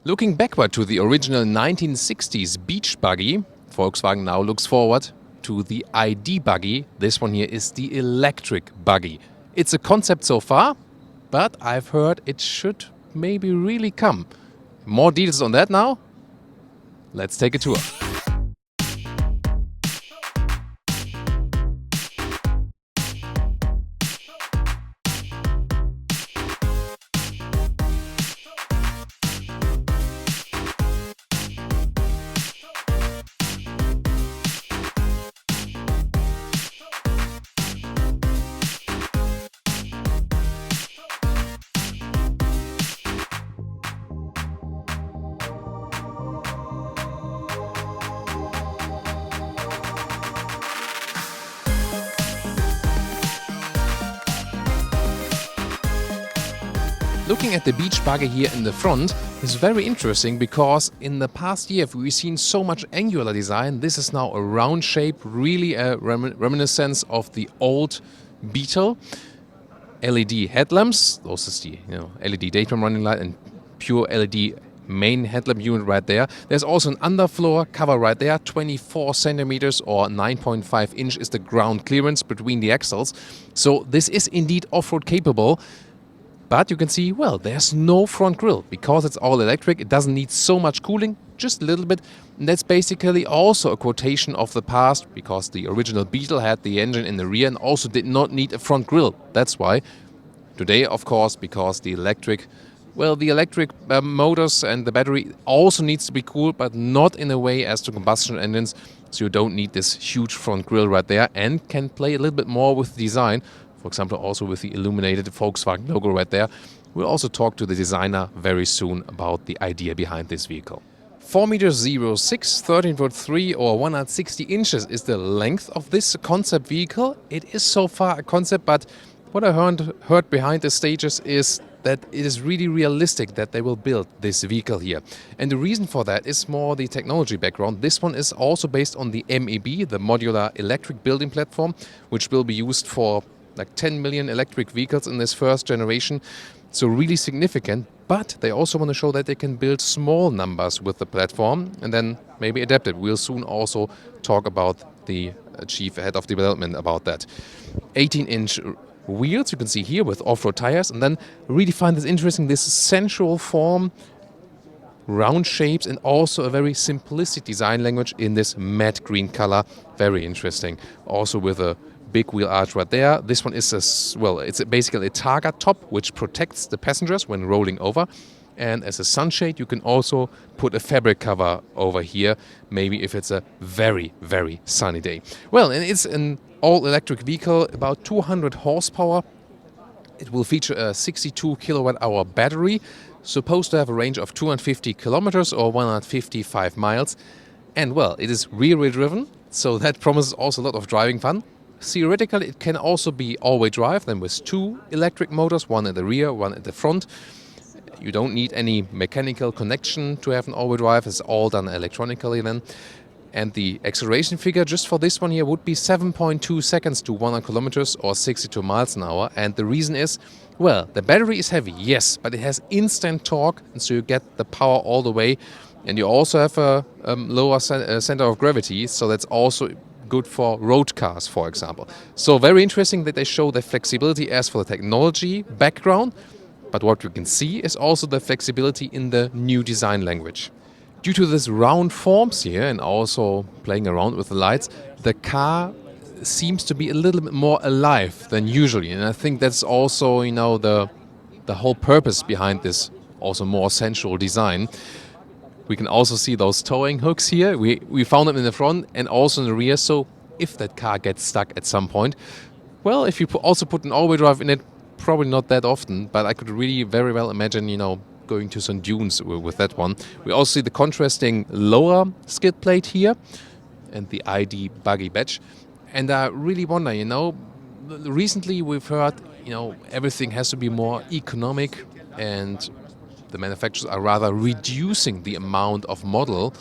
Looking backward to the original 1960s beach buggy, Volkswagen now looks forward to the ID buggy. This one here is the electric buggy. It's a concept so far, but I've heard it should maybe really come. More details on that now? Let's take a tour. Looking at the beach buggy here in the front is very interesting because in the past year we've seen so much angular design. This is now a round shape, really a reminiscence of the old Beetle. LED headlamps, those is the LED daytime running light and pure LED main headlamp unit right there. There's also an underfloor cover right there, 24 centimeters or 9.5 inch is the ground clearance between the axles. So this is indeed off-road capable. But you can see, well, there's no front grille. Because it's all electric, it doesn't need so much cooling, just a little bit. And that's basically also a quotation of the past, because the original Beetle had the engine in the rear and also did not need a front grille. That's why. Today, of course, because the electric motors and the battery also needs to be cooled, but not in a way as to combustion engines. So you don't need this huge front grille right there and can play a little bit more with the design. For example, also with the illuminated Volkswagen logo right there. We'll also talk to the designer very soon about the idea behind this vehicle. 4 meters 06, 13.3 or 160 inches is the length of this concept vehicle. It is so far a concept, but what I heard behind the stages is that it is really realistic that they will build this vehicle here. And the reason for that is more the technology background. This one is also based on the MEB, the modular electric building platform, which will be used for like 10 million electric vehicles in this first generation. So really significant, but they also want to show that they can build small numbers with the platform and then maybe adapt it. We'll soon also talk about the chief head of development about that. 18-inch wheels, you can see here with off-road tires, and then really find this interesting, this sensual form, round shapes, and also a very simplistic design language in this matte green color. Very interesting. Also with a big wheel arch right there. This one is it's basically a targa top which protects the passengers when rolling over. And as a sunshade, you can also put a fabric cover over here, maybe if it's a very, very sunny day. Well, and it's an all-electric vehicle, about 200 horsepower. It will feature a 62 kilowatt-hour battery, supposed to have a range of 250 kilometers or 155 miles. And well, it is rear-wheel driven, so that promises also a lot of driving fun. Theoretically, it can also be all-wheel drive, then with 2 electric motors, one at the rear, one at the front. You don't need any mechanical connection to have an all-wheel drive. It's all done electronically then. And the acceleration figure just for this one here would be 7.2 seconds to 100 kilometers or 62 miles an hour. And the reason is, well, the battery is heavy, yes, but it has instant torque, and so you get the power all the way. And you also have a lower center of gravity, so that's also good for road cars, for example. So very interesting that they show the flexibility as for the technology background, but what you can see is also the flexibility in the new design language. Due to this round forms here and also playing around with the lights, the car seems to be a little bit more alive than usually, and I think that's also the whole purpose behind this also more sensual design. We can also see those towing hooks here. We found them in the front and also in the rear. So if that car gets stuck at some point, well, if you also put an all-wheel drive in it, probably not that often. But I could really very well imagine, going to some dunes with that one. We also see the contrasting lower skid plate here and the ID buggy badge. And I really wonder, recently we've heard, everything has to be more economic, and the manufacturers are rather reducing the amount of models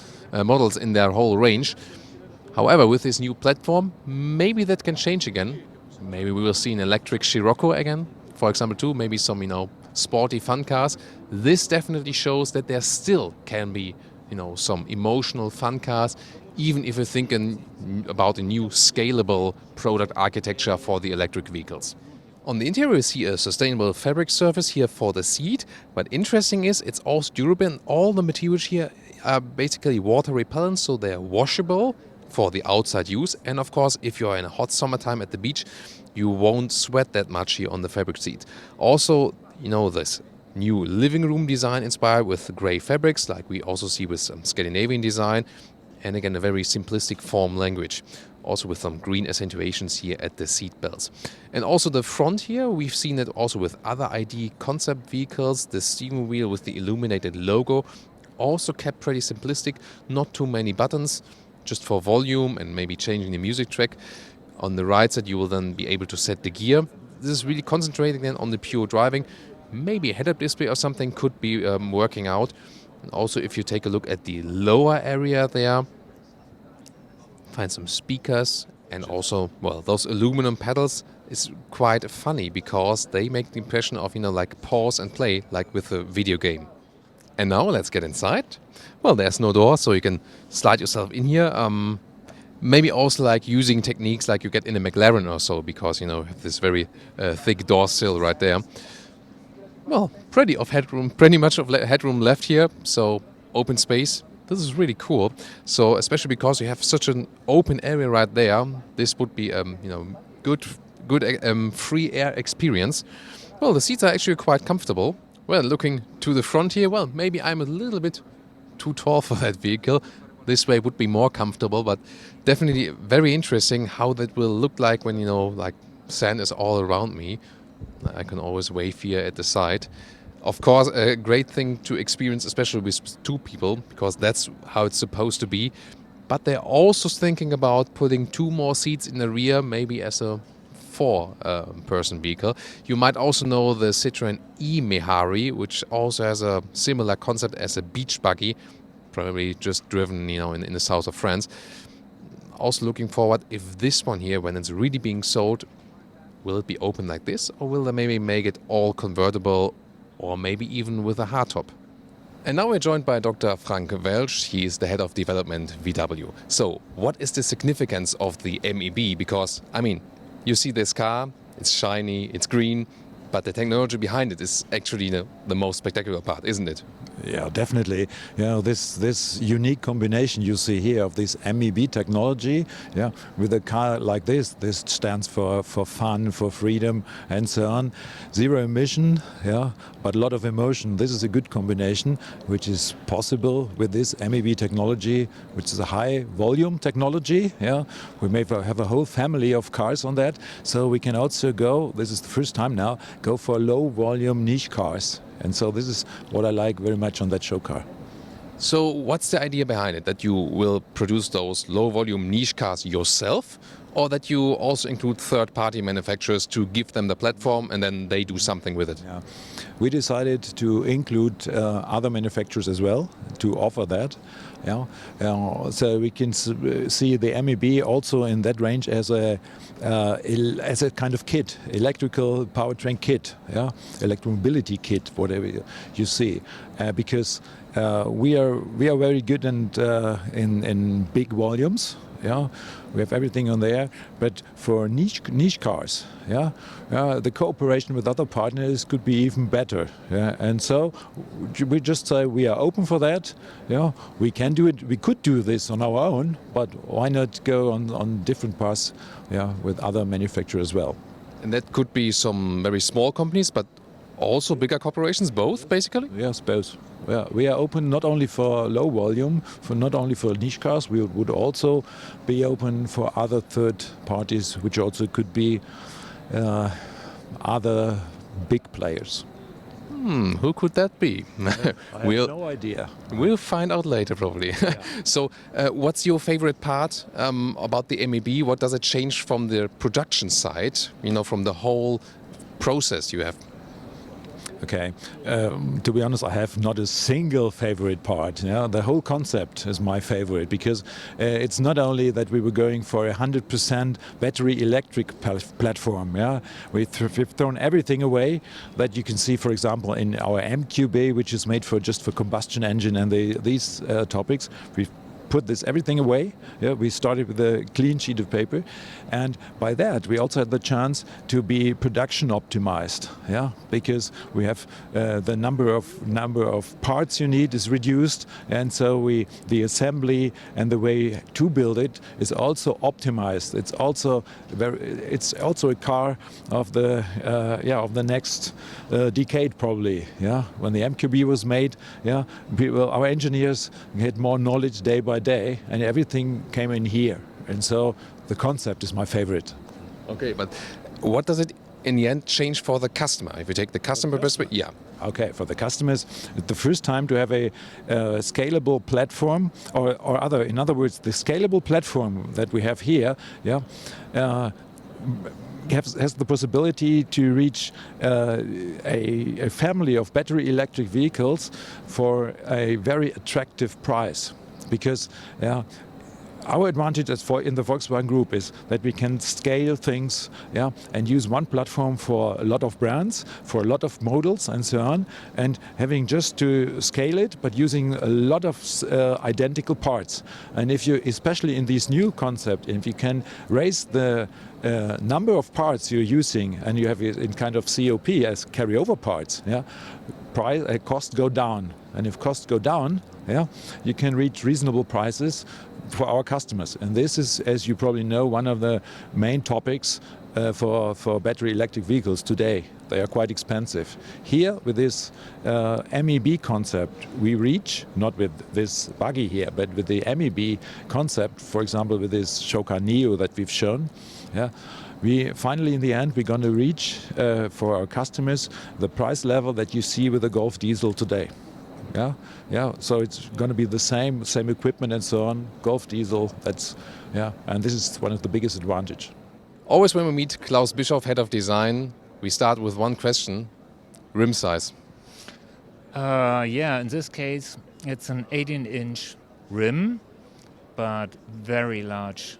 in their whole range. However, with this new platform, maybe that can change again. Maybe we will see an electric Scirocco again, for example, too. Maybe some, sporty fun cars. this definitely shows that there still can be, some emotional fun cars, even if you're thinking about a new scalable product architecture for the electric vehicles. On the interior, you see a sustainable fabric surface here for the seat, but interesting is it's also durable, and all the materials here are basically water repellent, so they're washable for the outside use. And of course, if you're in a hot summertime at the beach, you won't sweat that much here on the fabric seat. Also, this new living room design inspired with gray fabrics, like we also see with some Scandinavian design, and again a very simplistic form language, also with some green accentuations here at the seat belts. And also the front here, we've seen it also with other ID concept vehicles. The steering wheel with the illuminated logo also kept pretty simplistic, not too many buttons, just for volume and maybe changing the music track. On the right side you will then be able to set the gear. This is really concentrating then on the pure driving. Maybe a head-up display or something could be working out. And also if you take a look at the lower area there, find some speakers, and also, those aluminum pedals is quite funny because they make the impression of, like pause and play, like with a video game. And now let's get inside. Well, there's no door, so you can slide yourself in here. Maybe also like using techniques like you get in a McLaren or so, because, you have this very thick door sill right there. Well, plenty much of headroom left here, so open space. This is really cool. So especially because you have such an open area right there, this would be good free air experience. Well, the seats are actually quite comfortable. Well, looking to the front here, maybe I'm a little bit too tall for that vehicle. This way would be more comfortable, but definitely very interesting how that will look like when, like sand is all around me. I can always wave here at the side. Of course, a great thing to experience, especially with two people, because that's how it's supposed to be. But they're also thinking about putting 2 more seats in the rear, maybe as a 4-person vehicle. You might also know the Citroën e-Mehari, which also has a similar concept as a beach buggy, probably just driven, in the south of France. Also looking forward, if this one here, when it's really being sold, will it be open like this, or will they maybe make it all convertible, or maybe even with a hardtop? And now we're joined by Dr. Frank Welsch. He is the head of development VW. So what is the significance of the MEB? Because, you see this car, it's shiny, it's green, but the technology behind it is actually the most spectacular part, isn't it? Yeah, definitely. This unique combination you see here of this MEB technology, with a car like this stands for fun, for freedom, and so on. Zero emission, but a lot of emotion. This is a good combination, which is possible with this MEB technology, which is a high volume technology. We may have a whole family of cars on that, so we can also go. This is the first time now. Go for low volume niche cars. And so this is what I like very much on that show car. So what's the idea behind it? That you will produce those low volume niche cars yourself, or that you also include third-party manufacturers to give them the platform and then they do something with it? We decided to include other manufacturers as well to offer that. So we can see the MEB also in that range as a kind of kit, electrical powertrain kit, electromobility kit, whatever you see, because we are very good and in big volumes. We have everything on there, but for niche cars, the cooperation with other partners could be even better. And so we just say we are open for that. We can do it. We could do this on our own, but why not go on different paths, with other manufacturers as well? And that could be some very small companies, but also bigger corporations, both basically? Yes, both. We are open not only for low volume, not only for niche cars, we would also be open for other third parties, which also could be other big players. Who could that be? I have no idea. We'll find out later, probably. So, what's your favorite part about the MEB? What does it change from the production side? From the whole process you have? Okay, to be honest, I have not a single favorite part. Yeah, the whole concept is my favorite because it's not only that we were going for 100% battery electric platform. Yeah, we've thrown everything away that you can see, for example, in our MQB, which is made for just for combustion engine and these topics. We've put this everything away. Yeah, we started with a clean sheet of paper, and by that we also had the chance to be production optimized. Yeah, because we have the number of parts you need is reduced, and so the assembly and the way to build it is also optimized. It's also a car of the next decade probably. Yeah, when the MQB was made, yeah, our engineers had more knowledge day by day, and everything came in here, and so the concept is my favorite. Okay, but what does it in the end change for the customer? If you take the customer perspective, yeah. Okay, for the customers, it's the first time to have a scalable platform, in other words, the scalable platform that we have here, yeah, has the possibility to reach a family of battery electric vehicles for a very attractive price. Because our advantage in the Volkswagen Group is that we can scale things, yeah, and use one platform for a lot of brands, for a lot of models and so on, and having just to scale it, but using a lot of identical parts. And if you, especially in this new concept, if you can raise the number of parts you're using, and you have it in kind of COP as carryover parts, yeah, costs go down. And if costs go down, yeah, you can reach reasonable prices for our customers. And this is, as you probably know, one of the main topics for battery electric vehicles today. They are quite expensive. Here, with this MEB concept, we reach, not with this Buggy here, but with the MEB concept, for example, with this Shoka Neo that we've shown, yeah, we finally, in the end, we're going to reach for our customers the price level that you see with the Golf diesel today. Yeah. So it's going to be the same equipment and so on. Golf diesel. And this is one of the biggest advantage. Always when we meet Klaus Bischoff, head of design, we start with one question: rim size. In this case, it's an 18-inch rim, but very large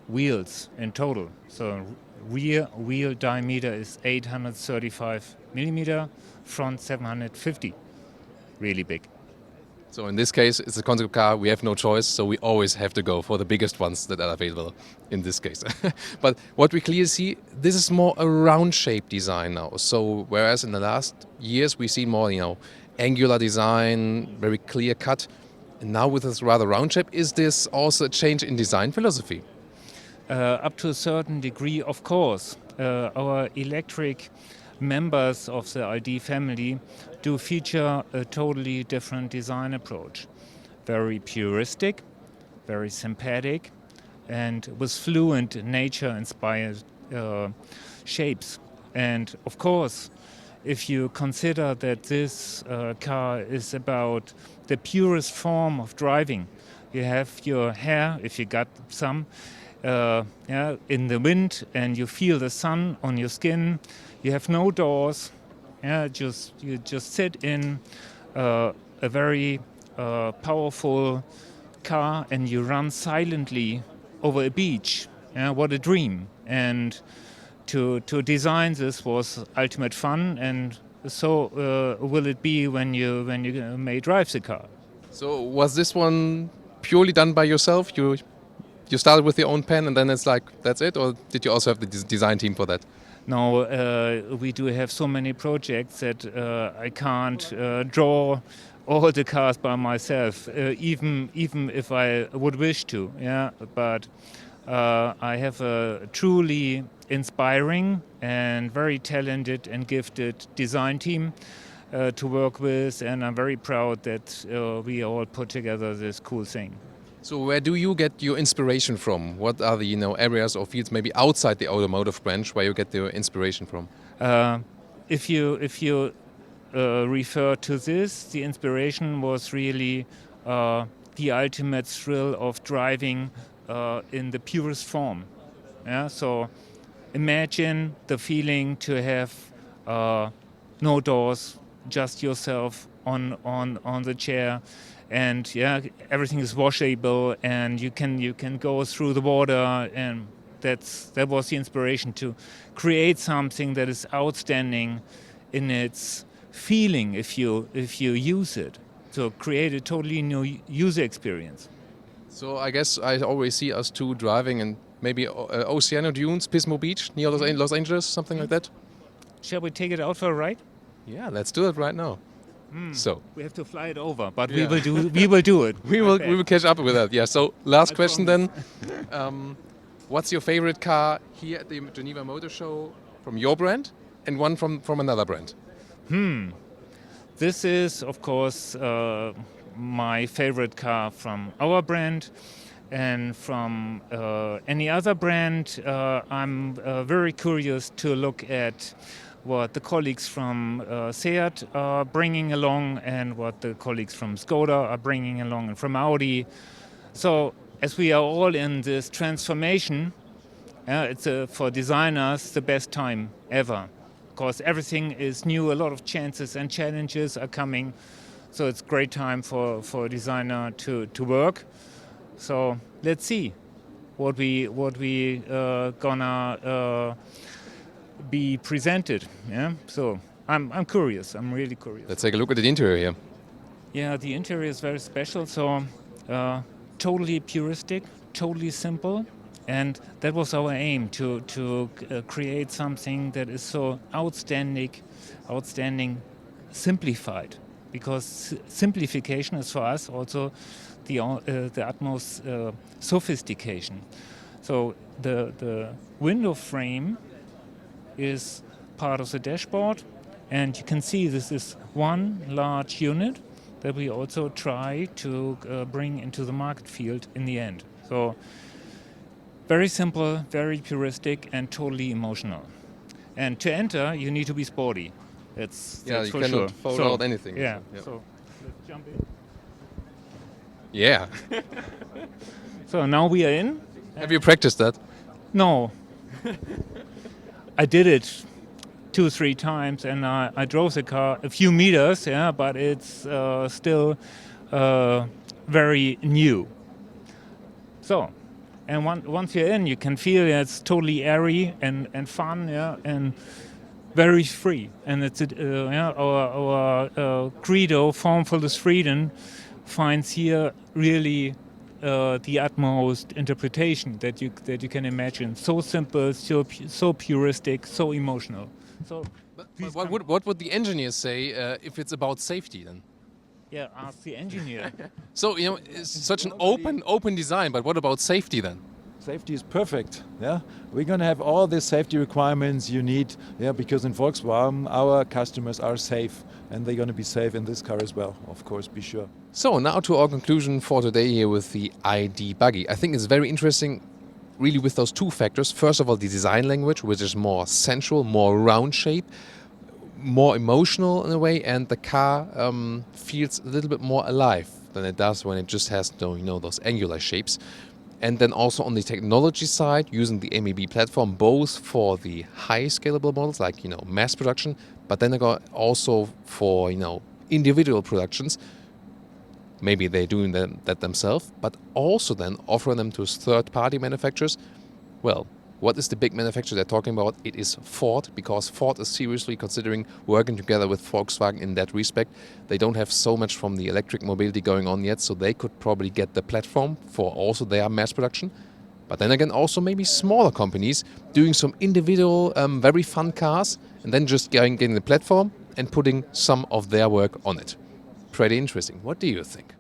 wheels in total. So rear wheel diameter is 835 millimeter, front 750. Really big. So in this case, it's a concept car. We have no choice, so we always have to go for the biggest ones that are available in this case. But what we clearly see, this is more a round-shaped design now. So whereas in the last years we see more, angular design, very clear cut, and now with this rather round shape, is this also a change in design philosophy? Up to a certain degree, of course. Our electric members of the ID family do feature a totally different design approach. Very puristic, very sympathetic, and with fluent nature-inspired shapes. And of course, if you consider that this car is about the purest form of driving, you have your hair, if you got some, in the wind, and you feel the sun on your skin. You have no doors. You just sit in a very powerful car, and you run silently over a beach. What a dream! And to design this was ultimate fun, and so will it be when you may drive the car. So was this one purely done by yourself? You started with your own pen, and then it's like that's it, or did you also have the design team for that? No, we do have so many projects that I can't draw all the cars by myself, even if I would wish to. Yeah, but I have a truly inspiring and very talented and gifted design team to work with, and I'm very proud that we all put together this cool thing. So where do you get your inspiration from? What are the areas or fields maybe outside the automotive branch where you get your inspiration from? If you refer to this, the inspiration was really the ultimate thrill of driving in the purest form. Yeah, so imagine the feeling to have no doors, just yourself on the chair, and yeah, everything is washable, and you can go through the water, and that was the inspiration to create something that is outstanding in its feeling if you use it. So create a totally new user experience. So I guess I always see us two driving and maybe Oceano Dunes, Pismo Beach, near Los Angeles, something like that. Shall we take it out for a ride? Yeah, let's do it right now. So We have to fly it over, but Yeah. we will do it. we will catch up with that. Yeah. So last question then. What's your favorite car here at the Geneva Motor Show from your brand, and one from another brand? This is, of course, my favorite car from our brand, and from any other brand. I'm very curious to look at what the colleagues from Seat are bringing along, and what the colleagues from Skoda are bringing along, and from Audi. So, as we are all in this transformation, it's for designers the best time ever, because everything is new, a lot of chances and challenges are coming. So it's great time for a designer to work. So let's see what we gonna be presented. Yeah. So I'm curious. I'm really curious. Let's take a look at the interior here. Yeah, the interior is very special. So totally puristic, totally simple. And that was our aim, to create something that is so outstanding, simplified. Because simplification is for us also the utmost sophistication. So the window frame is part of the dashboard, and you can see this is one large unit that we also try to bring into the market field in the end. So very simple, very puristic, and totally emotional. And to enter, you need to be sporty. That's You for cannot sure. fold out anything. Yeah. Yeah. So let's jump in. Yeah. So now we are in. Have you practiced that? No. I did it 2-3 times, and I drove the car a few meters. Yeah, but it's still very new. So. And once you're in, you can feel it's totally airy and fun, yeah, and very free. And it's our credo, Form for the Freedom, finds here really the utmost interpretation that you can imagine. So simple, so puristic, so emotional. So, But what would the engineers say if it's about safety then? yeah, ask the engineer. So it's such an open design, but what about safety then? Safety is perfect. Yeah, we're gonna have all the safety requirements you need. Yeah, because in Volkswagen our customers are safe, and they're gonna be safe in this car as well. Of course, be sure. So now to our conclusion for today here with the ID Buggy. I think it's very interesting, really, with those two factors. First of all, the design language, which is more sensual, more round shape, more emotional in a way, and the car feels a little bit more alive than it does when it just has those angular shapes. And then also on the technology side, using the MEB platform both for the high scalable models like mass production, but then also for individual productions. Maybe they're doing that themselves, but also then offering them to third-party manufacturers. Well, what is the big manufacturer they're talking about? It is Ford, because Ford is seriously considering working together with Volkswagen in that respect. They don't have so much from the electric mobility going on yet, so they could probably get the platform for also their mass production. But then again, also maybe smaller companies doing some individual, very fun cars, and then just getting the platform and putting some of their work on it. Pretty interesting. What do you think?